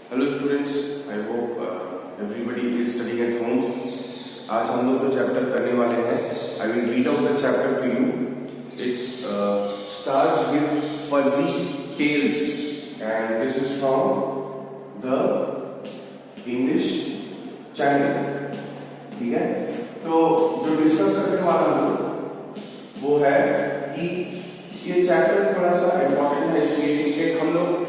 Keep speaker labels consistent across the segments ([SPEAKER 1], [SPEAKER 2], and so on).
[SPEAKER 1] Hello students, I hope everybody is studying at home. आज हम लोग जो चैप्टर करने वाले हैं, I will read out the chapter to you. It's stars with fuzzy tails and this is from the English channel. ठीक है, तो जो डिस्कस करने वाला हूँ वो है कि ये चैप्टर थोड़ा सा इम्पोर्टेंट है इसलिए कि हम लोग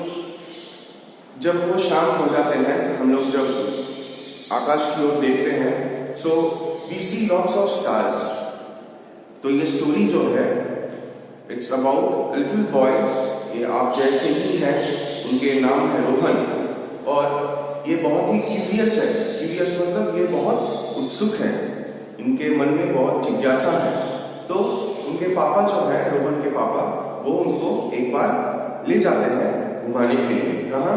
[SPEAKER 1] जब वो शाम हो जाते हैं, हम लोग जब आकाश की ओर देखते हैं, so we see lots of stars. तो ये स्टोरी जो है इट्स अबाउट लिटिल बॉय, ये आप जैसे ही हैं, उनके नाम है रोहन, और ये बहुत ही क्यूरियस है। क्यूरियस मतलब ये बहुत उत्सुक है, इनके मन में बहुत जिज्ञासा है। तो उनके पापा जो है, रोहन के पापा, वो उनको एक बार ले जाते हैं घुमाने के लिए। कहाँ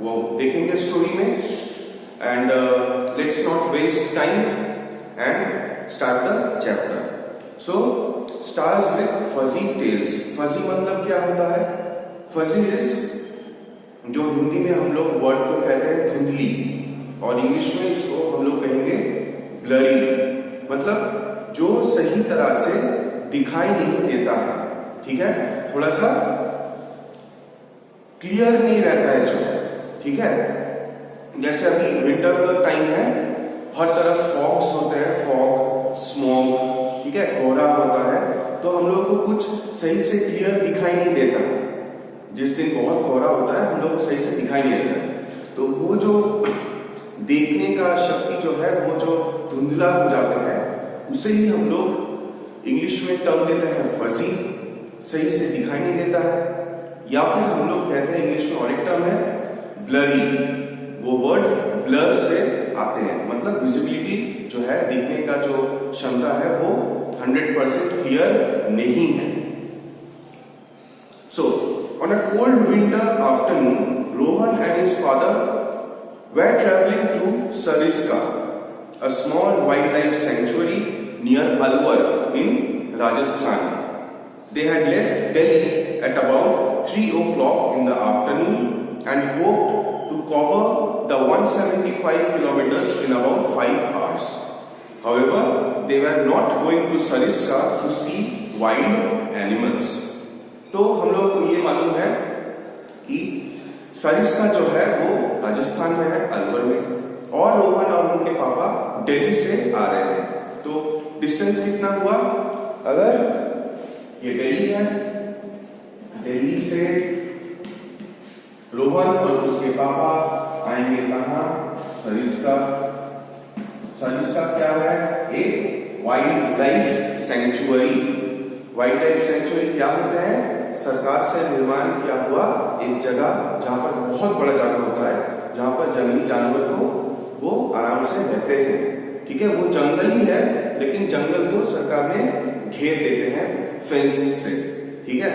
[SPEAKER 1] वो देखेंगे स्टोरी में। And let's not waste time and start the chapter. So stars with fuzzy tails. Fuzzy मतलब क्या होता है? फजी इज, जो हिंदी में हम लोग वर्ड को कहते हैं धुंधली, और इंग्लिश में इसको हम लोग कहेंगे ब्लरी। मतलब जो सही तरह से दिखाई नहीं देता है। ठीक है, थोड़ा सा क्लियर नहीं रहता है जो। ठीक है, जैसे अभी विंटर का टाइम है, हर तरफ फॉग्स होते हैं, फॉग, स्मोक, ठीक है, कोहरा होता है, तो हम लोग को कुछ सही से क्लियर दिखाई नहीं देता है। जिस दिन बहुत कोहरा होता है, हम लोग को सही से दिखाई नहीं देता है। तो वो जो देखने का शक्ति जो है, वो जो धुंधला हो जाता है, उसे ही हम लोग इंग्लिश में टर्म देते हैं फजी। सही से दिखाई नहीं देता है, या फिर हम लोग कहते हैं इंग्लिश में और एक टर्म है ब्लरी। वो वर्ड ब्लर से आते हैं, मतलब विजिबिलिटी जो है, दिखने का जो क्षमता है, वो 100% क्लियर नहीं है। So on a cold winter afternoon, Rohan and his father were traveling to Sariska, a small wildlife sanctuary near Alwar in Rajasthan. They had left Delhi at about 3 o'clock in the afternoon and hoped to cover the 175 kilometers in about 5 hours. However, they were not going to Sariska to see wild animals. तो हम लोग को ये मालूम है कि सरिस्का जो है वो राजस्थान में है, अलवर में, और रोहन और उनके पापा दिल्ली से आ रहे हैं। तो डिस्टेंस कितना हुआ? अगर ये दिल्ली है, दिल्ली से रोहन और उसके पापा आएंगे कहाँ? सरिस्का। सरिस्का क्या है? एक wild life sanctuary. Wild life sanctuary क्या होते हैं? सरकार से निर्माण किया हुआ एक जगह, जहां पर बहुत बड़ा जगह होता है, जहां पर जंगली जानवर को वो आराम से रहते हैं। ठीक है, वो जंगल ही है, लेकिन जंगल को सरकार ने घेर देते हैं फेंस से। ठीक है,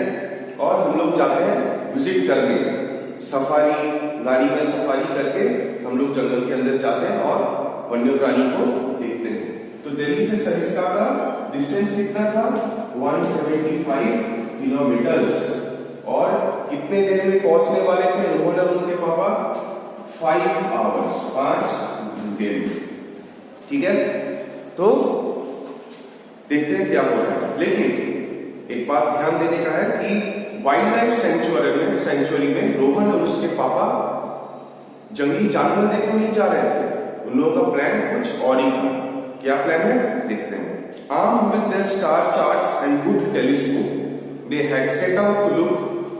[SPEAKER 1] और हम लोग जाते हैं विजिट करने, सफारी, गाड़ी में सफारी करके हम लोग जंगल के अंदर जाते हैं और वन्य प्राणी को देखते हैं। तो दिल्ली से सरिस्का का डिस्टेंस कितना था? 175 किलोमीटर्स। और कितने देर में पहुंचने वाले थे रोहन और उनके पापा? 5 आवर्स, 5 घंटे में। ठीक है, तो देखते हैं क्या हो रहा है। लेकिन एक बात ध्यान देने का है कि वाइल्ड लाइफ सेंचुरी में रोहन और उसके पापा जंगली जानवर देखने नहीं जा रहे थे। उन लोगों का प्लान कुछ और ही था। क्या प्लान है, देखते हैं। Armed with their star charts and good telescope, they had set out to look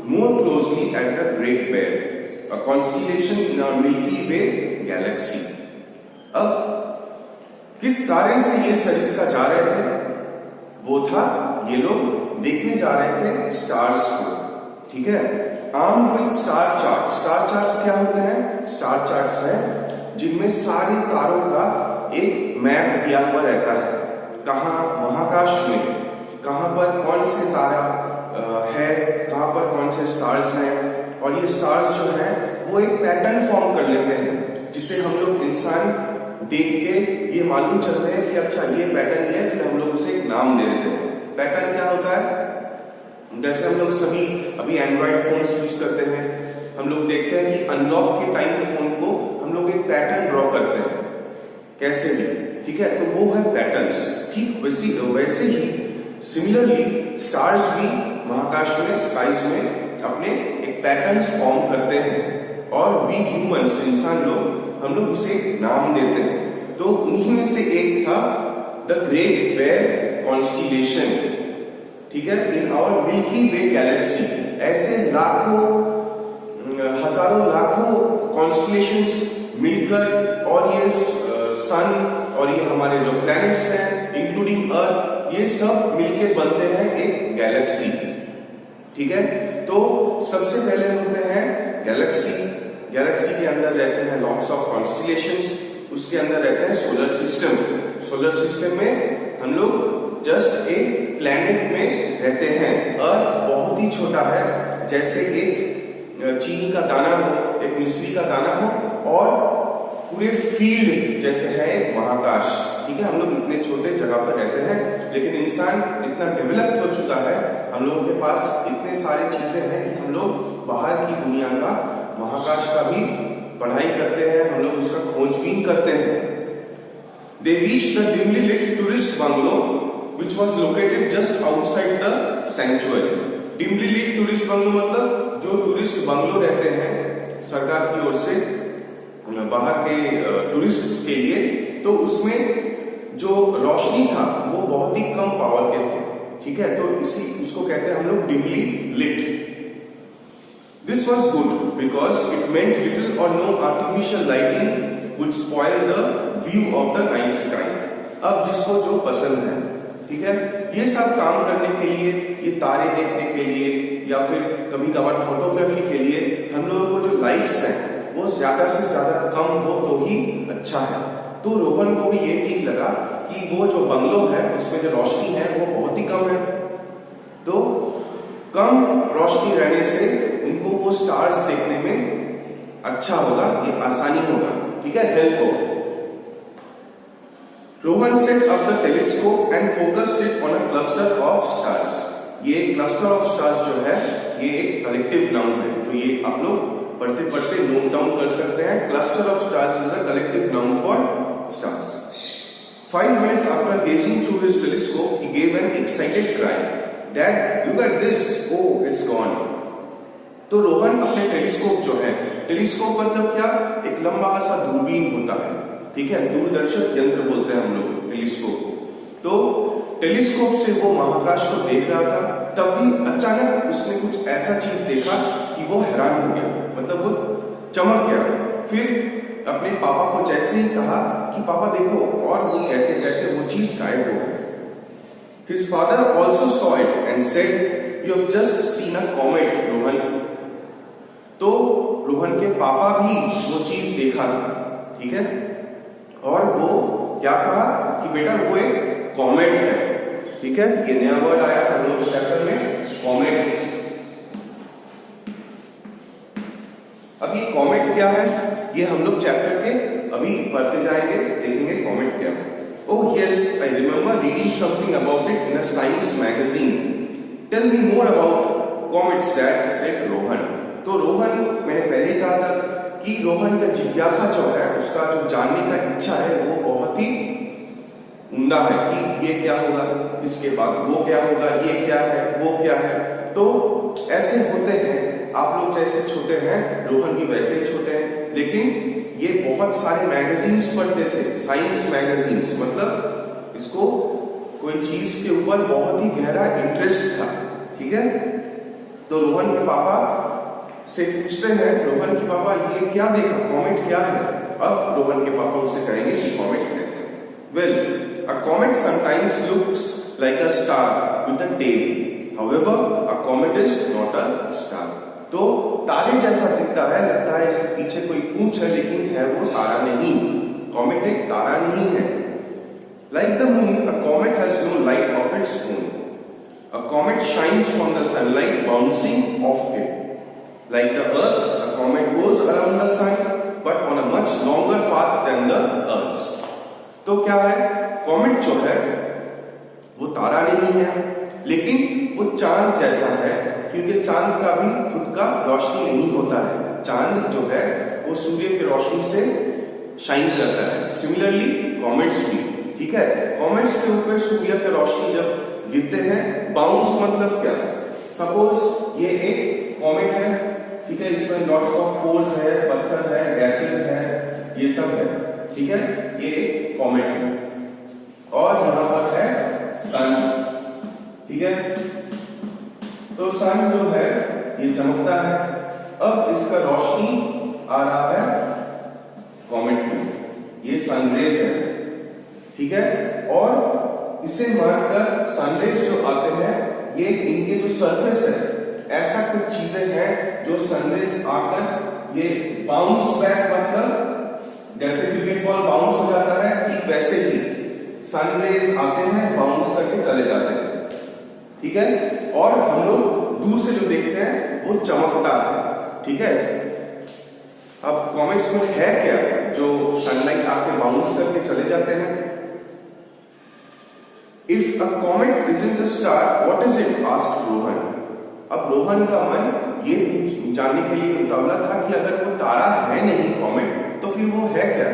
[SPEAKER 1] more closely at the Great Bear, a constellation in our Milky Way galaxy. अब किस कारण से ये सरिस्का जा रहे थे? वो था, ये लोग देखने जा रहे थे स्टार्स को। ठीक है, armed with star charts. Star charts क्या होते हैं? स्टार चार्ट्स है जिनमें सारे तारों का एक मैप दिया हुआ रहता है। कहाँ? महाकाश में कहाँ पर कौन से तारा है, कहाँ पर कौन से स्टार्स हैं, और ये स्टार्स जो है वो एक पैटर्न फॉर्म कर लेते हैं, जिससे हम लोग इंसान देख के ये मालूम चलते हैं कि अच्छा ये पैटर्न है, फिर हम लोग उसे एक नाम दे देते हैं। पैटर्न क्या होता है? जैसे हम लोग सभी अभी एंड्रॉइड फोन्स यूज करते हैं, हम लोग देखते हैं कि अनलॉक के टाइम फोन को हम लोग एक पैटर्न ड्रॉ करते हैं कैसे भी, ठीक है, तो वो है पैटर्न्स। ठीक वैसे ही सिमिलरली स्टार्स भी महाकाश में, स्काइज में अपने एक पैटर्न्स फॉर्म करते हैं और वी ह्यूमंस, इंसान लोग, हम लोग उसे नाम देते हैं। तो उन्हीं में से एक था द ग्रेट बेयर कॉन्स्टिलेशन, ठीक है, in our Milky Way galaxy. ऐसे लाखों, हजारों लाखों कॉन्स्टिलेशंस मिलकर और ये सन और ये हमारे जो प्लैनेट्स हैं इंक्लूडिंग अर्थ, ये सब मिलके बनते हैं एक गैलेक्सी, ठीक है। तो सबसे पहले होते हैं गैलेक्सी। गैलेक्सी के अंदर रहते हैं लॉट्स ऑफ कॉन्स्टिलेशंस, उसके अंदर रहते हैं सोलर सिस्टम। सोलर सिस्टम में हम लोग जस्ट एक प्लैनेट में रहते हैं। अर्थ बहुत ही छोटा है, जैसे एक चीनी का दाना हो, एक मिश्री का दाना हो, और पूरे फील्ड जैसे है एक महाकाश, ठीक है। हम लोग इतने छोटे जगह पर रहते हैं, लेकिन इंसान इतना डेवलप हो चुका है, हम लोगों के पास इतने सारी चीजें हैं कि हम लोग बाहर की दुनिया का, महाकाश का भी पढ़ाई करते हैं, हम लोग उसका खोजबीन करते हैं। They reached the dimly lit tourist bungalow which was located just outside the sanctuary. Dimly lit tourist bungalow मतलब जो टूरिस्ट बंगलो रहते हैं सरकार की ओर से बाहर के टूरिस्ट्स के लिए, तो उसमें जो रोशनी था वो बहुत ही कम पावर के थे, ठीक है। तो उसको कहते हैं हम लोग dimly lit. This was good because it meant little or no artificial lighting would spoil the view of the night sky. अब जिसको जो पसंद है, ठीक है, ये सब काम करने के लिए, ये तारे देखने के लिए या फिर कभी कभार फोटोग्राफी के लिए हम लोगों को जो लाइट्स हैं वो ज्यादा से ज्यादा कम हो तो ही अच्छा है। तो रोहन को भी ये ठीक लगा कि वो जो बंगलो है उसमें जो रोशनी है वो बहुत ही कम है, तो कम रोशनी रहने से उनको वो स्टार्स देखने में अच्छा होगा, ये आसानी होगा, ठीक है, हेल्प होगा। Rohan set up the telescope and focused it on a cluster of stars. ये क्लस्टर ऑफ स्टार्स जो है ये एक कलेक्टिव नाउन है, तो ये आप लोग पढ़ते पढ़ते नोट डाउन कर सकते हैं। Cluster of stars is a collective noun for stars. 5 minutes after gazing through his telescope, he gave an excited cry. Dad, look at this! Oh, it's gone. तो रोहन अपने टेलीस्कोप जो है, टेलीस्कोप मतलब क्या, एक लंबा सा दूरबीन होता है, ठीक है, दूरदर्शक यंत्र बोलते हैं हम लोग टेलीस्कोप। तो टेलीस्कोप से वो महाकाश को देख रहा था, तब भी अचानक उसने कुछ ऐसा चीज देखा कि वो हैरान हो गया, मतलब वो चमक गया। फिर अपने पापा को जैसे ही कहा कि पापा देखो, और वो कहते कहते वो चीज गायब हो गई। His father also saw it and said, "You have just seen a comet, Rohan." तो रोहन के पापा भी वो चीज देखा था, ठीक है, और वो क्या कहा कि बेटा वो एक कॉमेट है, ठीक है, ये नया वर्ड आया था हम लोग के चैप्टर में, कॉमेट। अब ये कॉमेट क्या है, ये हम लोग चैप्टर के अभी पढ़ते जाएंगे, देखेंगे कॉमेट क्या है। Oh yes, I remember reading something about it in a science magazine. Tell me more about comets, Dad, said Rohan. तो रोहन, मैंने पहले ही कहा था कि रोहन का जिज्ञासा जो है, उसका जो जानने का इच्छा है वो बहुत ही उम्दा है कि ये क्या होगा, इसके बाद वो क्या होगा, ये क्या है, वो क्या है। तो ऐसे होते हैं, आप लोग जैसे छोटे हैं, रोहन भी वैसे ही छोटे हैं, लेकिन ये बहुत सारे मैगजीन्स पढ़ते थे, साइंस मैगजीन्स, मतलब इसको कोई चीज के ऊपर बहुत ही गहरा इंटरेस्ट था, ठीक है। तो रोहन के पापा से पूछते हैं, रोहन के पापा ये क्या देखा, कॉमेट क्या है। अब रोहन के पापा उससे कहेंगे कि कॉमेट क्या है। Well, a comet sometimes looks like a star with a tail, however a comet is not a star. तो तारे जैसा दिखता है, लगता है इसके पीछे कोई पूंछ है, लेकिन है वो तारा नहीं, कॉमेट एक तारा नहीं है। Like the moon, a comet has no light of its own. A comet shines from the sunlight bouncing off it. Like the Earth, a comet goes around the sun, but on a much longer path than the Earth's. तो क्या है, comet जो है वो तारा नहीं है, लेकिन वो चांद जैसा है, क्योंकि चांद का भी खुद का रोशनी नहीं होता है। चांद जो है वो सूर्य की रोशनी से शाइन करता है। सिमिलरली कॉमेट्स भी, ठीक है, कॉमेट्स के ऊपर सूर्य की रोशनी जब गिरते हैं, बाउंस मतलब क्या, सपोज ये एक कॉमेट है, ठीक है, इसमें लॉट्स ऑफ पोल्स है, पत्थर है, गैसेस है, ये सब है, ठीक है, ये एक कॉमेट है और यहां पर है सन, ठीक है, तो सन जो है ये चमकता है, अब इसका रोशनी आ रहा है कॉमेट में, ये सनरेज है, ठीक है, और इसे मानकर सनरेज जो आते हैं ये इनके जो सरफेस है, ऐसा कुछ चीजें हैं जो सनरेज आकर ये बाउंस बैक, मतलब जैसे क्रिकेट बॉल बाउंस हो जाता है, ठीक वैसे ही सनरेज आते हैं, बाउंस करके चले जाते हैं, ठीक है, और हम लोग दूर से जो देखते हैं वो चमकता है, ठीक है। अब कॉमेट्स में है क्या जो सनलाइट आके बाउंस करके चले जाते हैं? If a comet isn't a star, what is it? asked Rohan. अब रोहन का मन ये जानने के लिए उतावला था कि अगर वो तारा है नहीं कॉमेट, तो फिर वो है क्या?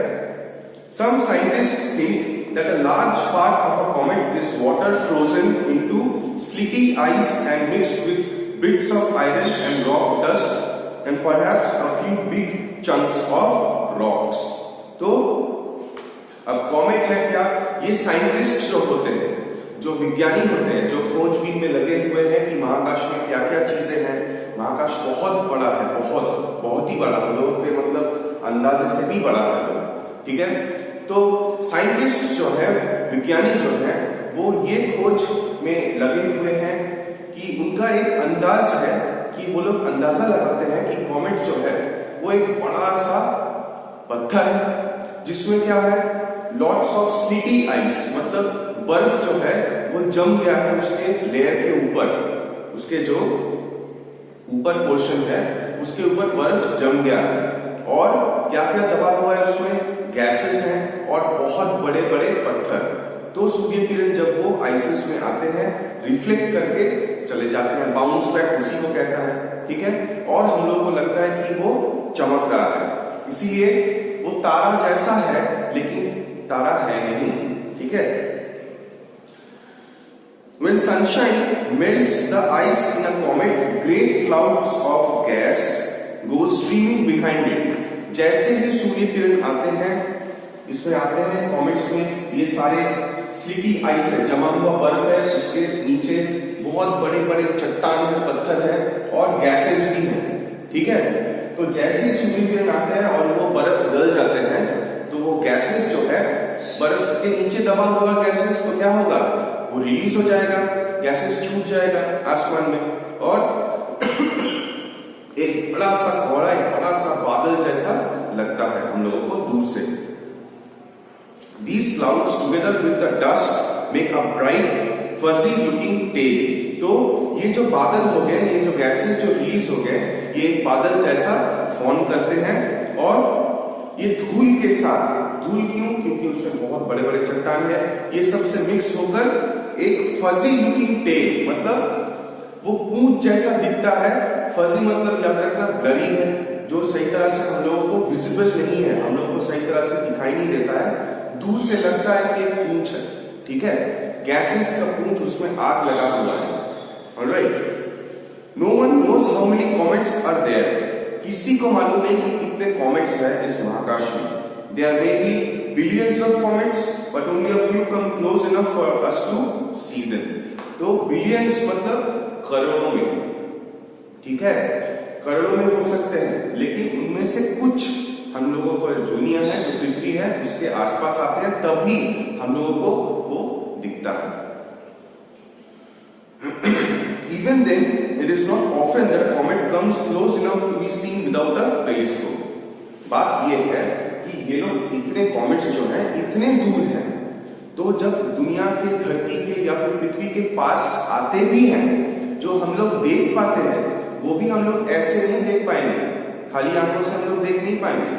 [SPEAKER 1] Some scientists think that a large part of a comet is water frozen into sleety ice and mixed with bits of iron and rock dust and perhaps a few big chunks of rocks। तो अब comet है क्या? ये scientist जो होते हैं, जो विज्ञानी होते हैं, जो खोजबीन में लगे हुए हैं कि महाकाश में क्या क्या चीजें हैं, महाकाश बहुत बड़ा है, बहुत ही बड़ा, हम लोग के मतलब अंदाजे से भी बड़ा है, ठीक है। तो साइंटिस्ट जो है, विज्ञानी जो है, वो ये खोज में लगे हुए हैं कि उनका एक अंदाज है कि वो लोग अंदाजा लगाते हैं कि कॉमेट जो है वो एक बड़ा सा पत्थर है जिसमें क्या है, लॉट्स ऑफ स्लीटी आइस, मतलब बर्फ जो है वो जम गया है उसके लेयर के ऊपर, उसके जो ऊपर पोर्शन है उसके ऊपर बर्फ जम गया है, और क्या क्या दबा हुआ है उसमें, गैसेस हैं और बहुत बड़े बड़े पत्थर। तो सूर्य किरण जब वो आइसेस में आते हैं, रिफ्लेक्ट करके चले जाते हैं, बाउंस बैक उसी को कहता है, ठीक है, और हम लोगों को लगता है कि वो चमक रहा है, इसीलिए वो तारा जैसा है लेकिन तारा है नहीं, ठीक है। When sunshine melts the ice in a comet, great clouds of gas go streaming behind it। जैसे ही सूर्य किरण आते हैं, इसमें आते हैं कॉमेट्स में, ये सारे स्लीटी आइस है, जमा हुआ बर्फ है, उसके नीचे बहुत बड़े बड़े चट्टान है, पत्थर है और गैसेस भी हैं, ठीक है। तो जैसे ही सूर्य किरण आते हैं और वो बर्फ गल जाते हैं, तो वो गैसेस जो है, बर्फ के नीचे दबा हुआ गैसेस, तो क्या होगा, वो रिलीज हो जाएगा, गैसेस छूट जाएगा आसमान में, और एक बड़ा सा कोहरा, एक बड़ा सा बादल जैसा लगता है हम लोगों को दूर से। These clouds together with the dust make a bright fuzzy looking tail। तो ये जो बादल हो गए, ये जो गैसेस जो रिलीज हो गए, ये एक बादल जैसा फॉर्म करते हैं, और ये धूल के साथ, धूल क्यों, क्योंकि उसमें बहुत बड़े बड़े चट्टान है, ये सबसे मिक्स होकर एक फजी लुकिंग टेल, मतलब वो पूंछ जैसा दिखता है, फजी मतलब याद रखना ब्लरी है, जो सही तरह से हम लोगों को विजिबल नहीं है, हम लोगों को सही तरह से दिखाई नहीं देता है, दूर से लगता है कि एक पूंछ है, ठीक है, गैसेस का पूंछ, उसमें आग लगा हुआ है, alright. No one knows how many comets are there. किसी को मालूम नहीं कि कितने कॉमेट्स हैं इस महाकाश में। There may be billions of comets, but only a few come close enough for us to see them। तो billions मतलब करोड़ों में, ठीक है, करोड़ों में हो सकते हैं, लेकिन उनमें से कुछ हम लोगों को, जो दुनिया है, जो पृथ्वी है, उसके आसपास आते हैं, तभी हम लोगों को वो दिखता है। Even then, it is not often that a comet comes close enough to be seen without a telescope। बात यह है कि ये लोग इतने कॉमेट्स जो हैं इतने दूर हैं, तो जब दुनिया के, धरती के या फिर पृथ्वी के पास आते भी हैं, जो हम लोग देख पाते हैं, वो भी हम लोग ऐसे नहीं देख पाएंगे, खाली आंखों से हम लोग देख नहीं पाएंगे,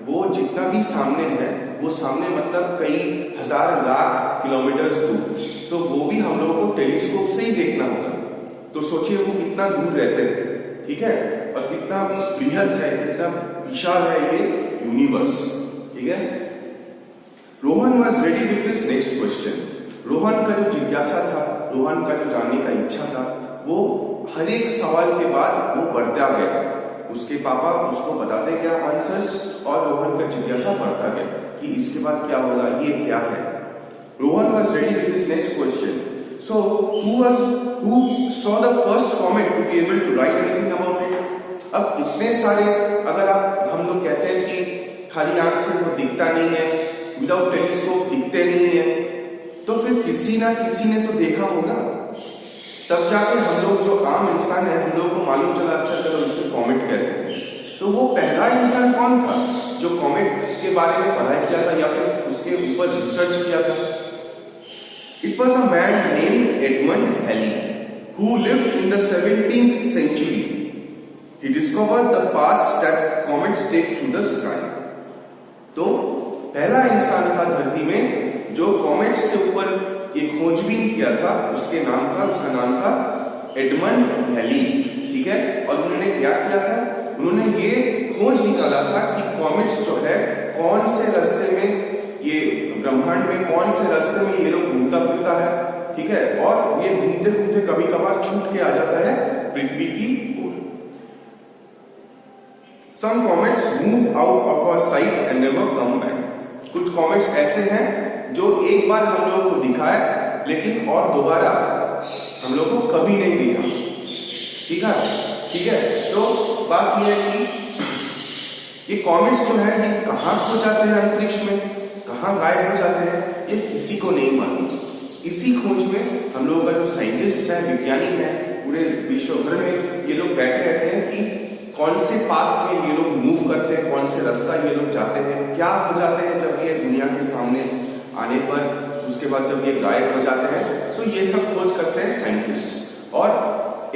[SPEAKER 1] वो जितना भी सामने है, वो सामने मतलब कई हजार लाख किलोमीटर दूर, तो वो भी हम लोगों को टेलीस्कोप से ही देखना होगा। तो सोचिए वो कितना दूर रहते हैं, ठीक है। और कितना बृहद है, कितना विशाल है ये यूनिवर्स। ठीक है, Rohan was ready with this next question. Rohan का जो जिज्ञासा था, रोहन का जो जानने का इच्छा था, वो हर एक सवाल के बाद वो बढ़ता गया। उसके पापा उसको बताते गया आंसर्स और रोहन का जिज्ञासा बढ़ता गया कि इसके बाद क्या होगा, ये क्या है। Rohan was ready with this next question. So who saw the first comet to be able to write anything about it? अब इतने सारे, अगर हम लोग कहते हैं कि खाली आंख से वो दिखता नहीं है, विदाउट टेलीस्कोप दिखते नहीं है, तो फिर किसी ना किसी ने तो देखा होगा, तब जाके हम लोग जो आम इंसान है, हम लोग को मालूम चला अच्छा चलो इसे कॉमेट कहते हैं। तो वो पहला इंसान कौन था जो कॉमेट के बारे में पढ़ाई किया था या फिर उसके ऊपर रिसर्च किया था? It was a man named Edmund Halley who lived in the 17th century. He discovered the paths that comets take through the sky. तो पहला इंसान था धरती में जो कॉमेट्स के ऊपर ये खोजबीन किया था, उसका नाम था एडमंड हैली। ठीक है, और उन्होंने क्या किया था, उन्होंने ये खोज निकाला था कि कॉमेट्स जो है कौन से रास्ते में, ये ब्रह्मांड में कौन से रास्ते में ये लोग घूमता फिरता है। ठीक है, और ये घूमते घूमते कभी कभार छूट के आ जाता है पृथ्वी की ओर। Some comets move out of our sight and never come back. कुछ कॉमेट्स ऐसे हैं जो एक बार हम लोग को दिखा है लेकिन और दोबारा हम लोग को कभी नहीं दिखा। ठीक है, तो बात यह है कि ये कॉमेट्स जो है ये कहाँ खो जाते हैं अंतरिक्ष में, कहाँ गायब हो जाते हैं, ये किसी को नहीं मालूम। इसी खोज में हम लोग का जो साइंटिस्ट है, विज्ञानी है, पूरे विश्व भर में ये लोग बैठे रहते हैं कि कौन से पाथ में ये लोग मूव करते हैं, कौन से रास्ता ये लोग जाते हैं, क्या हो जाते हैं जब ये दुनिया के सामने आने पर, उसके बाद जब ये गायब हो जाते हैं, तो ये सब खोज करते हैं साइंटिस्ट। और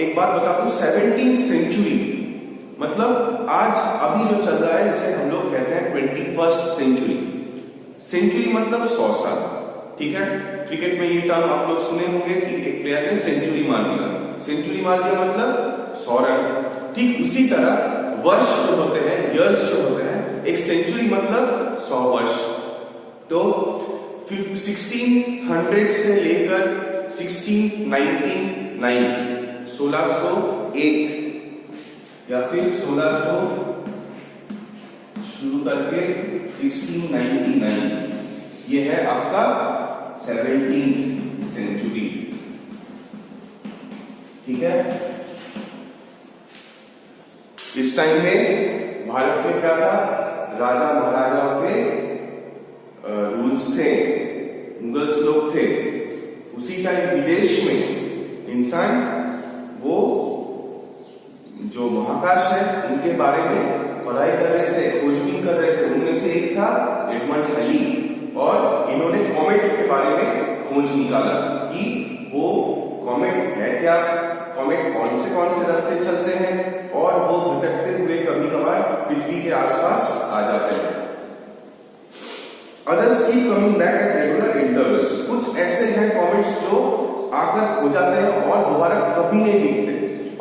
[SPEAKER 1] एक बात बता दूं, 17th सेंचुरी मतलब आज अभी जो चल रहा है इसे हम लोग कहते हैं 21st सेंचुरी। सेंचुरी मतलब 100 साल। ठीक है, क्रिकेट में ये टर्म आप लोग सुने होंगे कि एक प्लेयर ने सेंचुरी मार दिया। सेंचुरी मार दिया मतलब 100 रन। ठीक उसी तरह वर्ष जो होते हैं, इयर्स जो होते हैं, एक सेंचुरी मतलब 100 वर्ष। तो 1600 से लेकर 1699 1601 या फिर 1600 शुरू करके 1699 ये है आपका 17th सेंचुरी। ठीक है, इस टाइम में भारत में क्या था, राजा महाराजाओं के रूल्स थे, मुगल्स लोग थे। उसी टाइम विदेश में इंसान वो जो महाकाश है उनके बारे में पढ़ाई कर रहे थे, खोजबीन कर रहे थे। उनमें से एक था एडमंड हैली और इन्होंने कॉमेट के बारे में खोज निकाला कि वो कॉमेट है क्या, कॉमेट कौन से रास्ते चलते हैं और वो भटकते हुए कभी कभार पृथ्वी के आसपास आ जाते हैं। Others keep coming back at regular intervals. कुछ ऐसे हैं कॉमेट्स जो आकर खो जाते हैं और दोबारा कभी नहीं दिखते,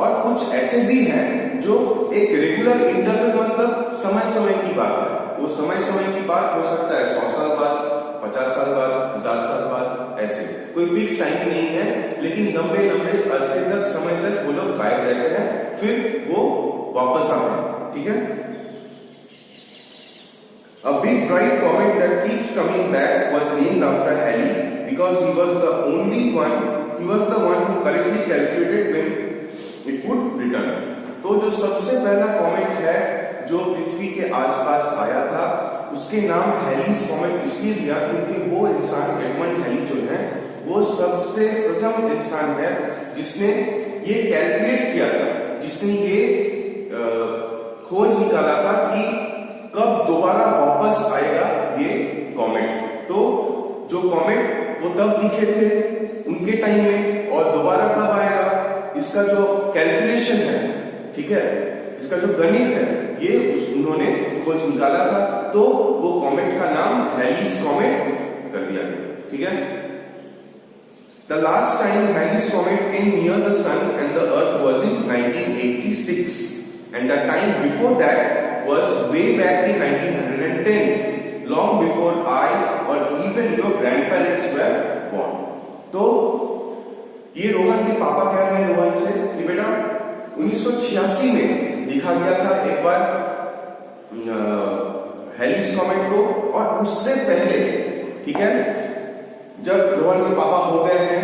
[SPEAKER 1] और कुछ ऐसे भी हैं जो एक रेगुलर इंटरवल मतलब समय समय की बात है। वो समय समय की बात हो सकता है 100 साल बाद, 50 साल बाद, 1000 साल बाद, ऐसे कोई फिक्स टाइम नहीं है, लेकिन लंबे लंबे अरसे तक, समय तक वो लोग गायब रहते हैं, फिर वो वापस आते हैं। ठीक है, a big bright comet that keeps coming back was named after Halley because he was the one who correctly calculated when it would return. तो जो सबसे पहला कॉमेट है जो पृथ्वी के आसपास आया था, उसके नाम हैलीज कॉमेट इसलिए दिया क्योंकि वो इंसान एडमंड हैली जो है वो सबसे प्रथम इंसान है जिसने ये कैलकुलेट किया था, जिसने ये खोज निकाला था कि कब दोबारा वापस आएगा ये कॉमेट। तो जो कॉमेट वो तब दिखे थे उनके टाइम में, और दोबारा कब आएगा इसका जो कैलकुलेशन है, ठीक है, इसका जो गणित है, ये उन्होंने खोज निकाला था। तो वो कॉमेट का नाम हैलीज कॉमेट कर दिया गया। ठीक है, the last time Halley's comet came near the sun and the earth was in 1986। and the time before that was way back in 1910, long before I or even your grandparents were born. तो ये रोहन के पापा कह रहे हैं रोहन से कि बेटा 1986 में देखा गया था एक बार हेलिस कॉमेट को, और उससे पहले, ठीक है, जब रोहन के पापा हो गए हैं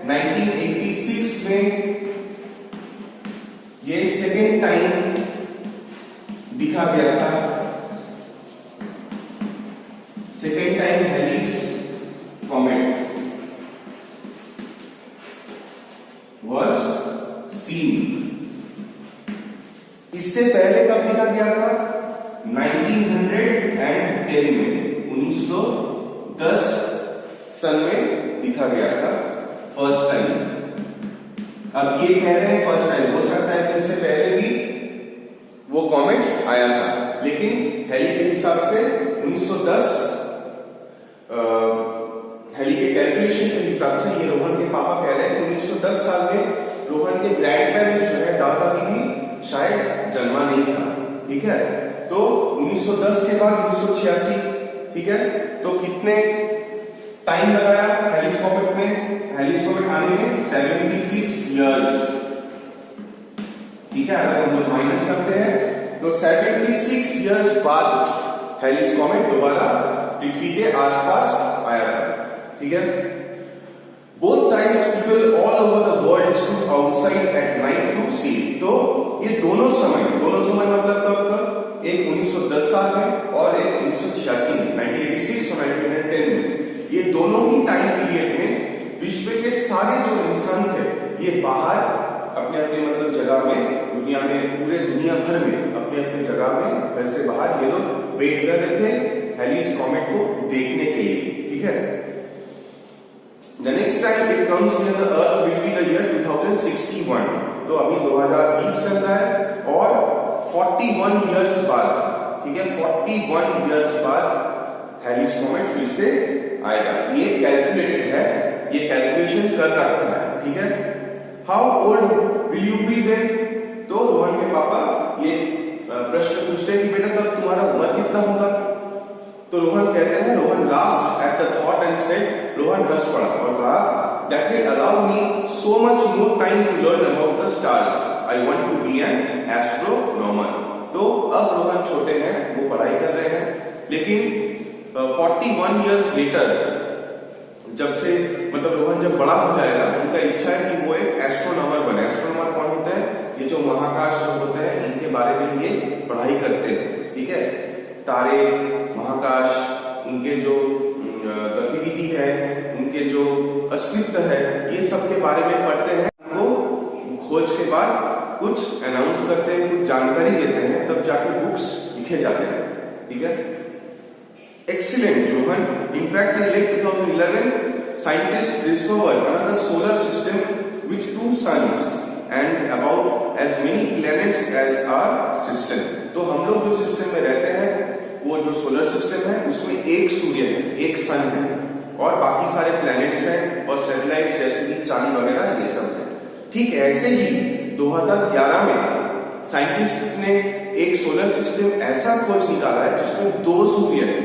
[SPEAKER 1] 1986 में ये सेकेंड टाइम दिखा गया था, second time Halley's comet was seen. इससे पहले कब दिखा गया था? 1910 में, 1910 सन में दिखा गया था फर्स्ट टाइम। अब ये कह रहे हैं फर्स्ट टाइम, हो सकता है कि इससे पहले भी वो कॉमेट आया था, लेकिन हेली के हिसाब से 1910 हेली के कैलकुलेशन के हिसाब से ये रोहन के पापा कह रहे हैं कि 1910 साल में रोहन के ग्रैंड पेरेंट्स जो है, दादा दादी भी शायद जन्मा नहीं था, ठीक है। तो 1910 के बाद 1986, ठीक है, तो कितने टाइम लगाया हेलिस कॉमेट में, हेलिस कॉमेट आने में 76 इयर्स, ठीक है। अगर हम लोग माइनस करते हैं तो 76 इयर्स बाद हेलिस कॉमेट दोबारा पृथ्वी के आसपास आया था, ठीक है। Both times people all over the world stood outside at night to see. तो ये दोनों समय मतलब कब? एक 1910 साल में और एक 1986 में, 1986 और 1910 में। ये दोनों ही टाइम पीरियड में विश्व के सारे जो इंसान थे, ये बाहर अपने अपने मतलब जगह में, दुनिया में, पूरे दुनिया भर में अपने अपने जगह में, घर से बाहर ये लोग वेट कर रहे थे हेलिस कॉमेट को देखने के लिए, ठीक है। The next time it comes near the Earth will be the year 2061. तो अभी 2020 चल रहा है और 41 इयर्स बाद, ठीक है, 41 इयर्स बाद हेलिस कॉमेट फिर से आएगा। ये कैलकुलेटेड है, ये कैलकुलेशन कर रखा है, ठीक है। How old will you be then? तो रोहन के पापा ये प्रश्न पूछते हैं कि बेटा तब तुम्हारा उम्र कितना होगा? तो रोहन कहते हैं, Rohan laughed at the thought and said, Rohan हंस पड़ा और कहा, that will allow me so much more time to learn about the stars. I want to be an astronomer. तो अब रोहन छोटे हैं, वो पढ़ाई कर रहे हैं, लेकिन 41 years later, जब से मतलब रोहन जब बड़ा हो जाएगा, उनका इच्छा है कि वो एक एस्ट्रोनॉमर बने। एस्ट्रोनॉमर कौन होते हैं? ये जो महाकाश होते हैं, इनके बारे में ये पढ़ाई करते हैं, ठीक है। तारे, महाकाश, उनके जो गतिविधि है, उनके जो अस्तित्व है, ये सब के बारे में पढ़ते हैं। वो खोज के बाद कुछ अनाउंस करते हैं, कुछ जानकारी देते हैं, तब जाके बुक्स लिखे जाते हैं, ठीक है। Excellent, Rohan. In fact, in late 2011, scientists discovered another solar system with 2 suns and about as many planets as our system. तो हम लोग जो सिस्टम में रहते हैं, वो जो सोलर सिस्टम है, उसमें एक सूर्य है, एक सन है, और बाकी सारे प्लैनेट्स हैं और सैटेलाइट्स जैसे कि चांद वगैरह, ये सब है। ठीक ऐसे ही 2011 में साइंटिस्ट्स ने एक सोलर सिस्टम ऐसा खोज निकाला है जिसमें 2 सूर्य है,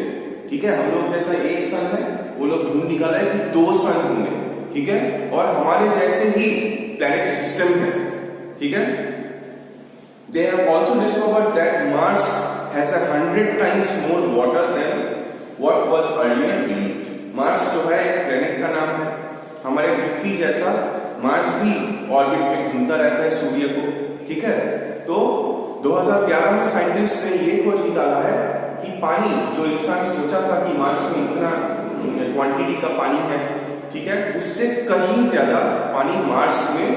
[SPEAKER 1] ठीक है। हम लोग जैसा एक सन है, वो लोग ढूंढ निकाला है कि 2 सन होंगे, ठीक है, और हमारे जैसे ही प्लैनेट सिस्टम है, ठीक है। They have also discovered that Mars has 100 times more water than what was earlier believed. Mars जो है एक प्लैनेट का नाम है, हमारे पृथ्वी जैसा मार्स भी ऑर्बिट में घूमता रहता है सूर्य को, ठीक है। तो 2011 में साइंटिस्ट ने ये खोज निकाला है कि पानी, जो इंसान सोचा था कि मार्स में इतना क्वांटिटी का पानी है, ठीक है, उससे कहीं ज्यादा पानी मार्स में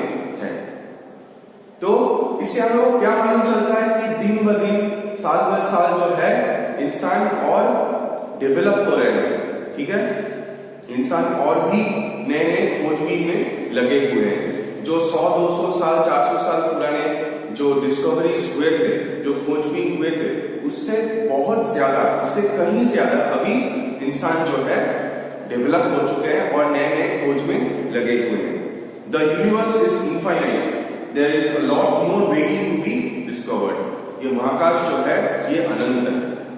[SPEAKER 1] है। तो इससे हम लोग क्या मालूम चलता है कि दिन ब दिन, साल ब साल जो है इंसान और डेवलप हो रहे हैं, ठीक है। इंसान और भी नए नए खोजबीन में लगे हुए हैं। जो 100-200 साल 400 साल पुराने जो डिस्कवरीज हुए थे, जो खोजबीन हुए थे, उससे बहुत ज्यादा, उससे कहीं ज्यादा अभी इंसान जो है डेवलप हो चुके हैं और नए नए खोज में लगे हुए हैं। The universe is infinite, there is a lot more waiting to be discovered. ये महाकाश जो है ये अनंत है,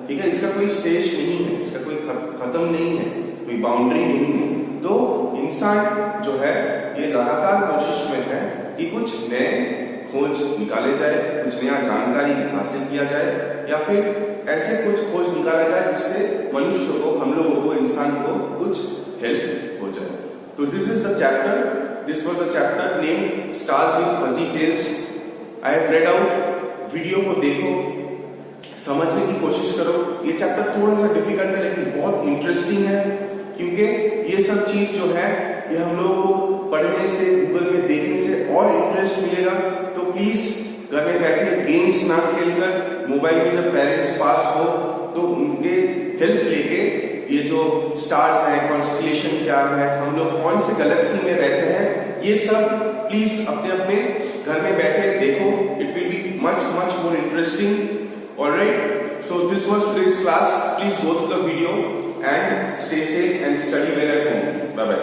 [SPEAKER 1] ठीक है, इसका कोई शेष नहीं है, इसका कोई खत्म नहीं है, कोई बाउंड्री नहीं है। तो इंसान जो है ये लगातार कोशिश में है कि कुछ नए खोज निकाले जाए, कुछ नया जानकारी हासिल किया जाए, या फिर ऐसे कुछ खोज निकाला जाए जिससे मनुष्य को, हम लोगों को, इंसान को कुछ हेल्प हो जाए। तो this is the chapter, this was the chapter named stars with fuzzy tails. I have read out, video को देखो, समझने की कोशिश करो। ये चैप्टर थोड़ा सा डिफिकल्ट है लेकिन बहुत इंटरेस्टिंग है, क्योंकि ये सब चीज जो है ये हम लोगों को पढ़ने से, गूगल में देखने से और इंटरेस्ट मिलेगा। तो प्लीज घर में बैठे गेम्स ना खेलकर, मोबाइल में जब पेरेंट्स पास हो तो उनके हेल्प लेके ये जो स्टार्स है, कॉन्स्टलेशन क्या है, हम लोग कौन से गैलेक्सी में रहते हैं, ये सब प्लीज अपने अपने घर में बैठे देखो। It will be much more interesting. Alright, so this was today's class. Please go through the video and stay safe and study well at home. Bye bye.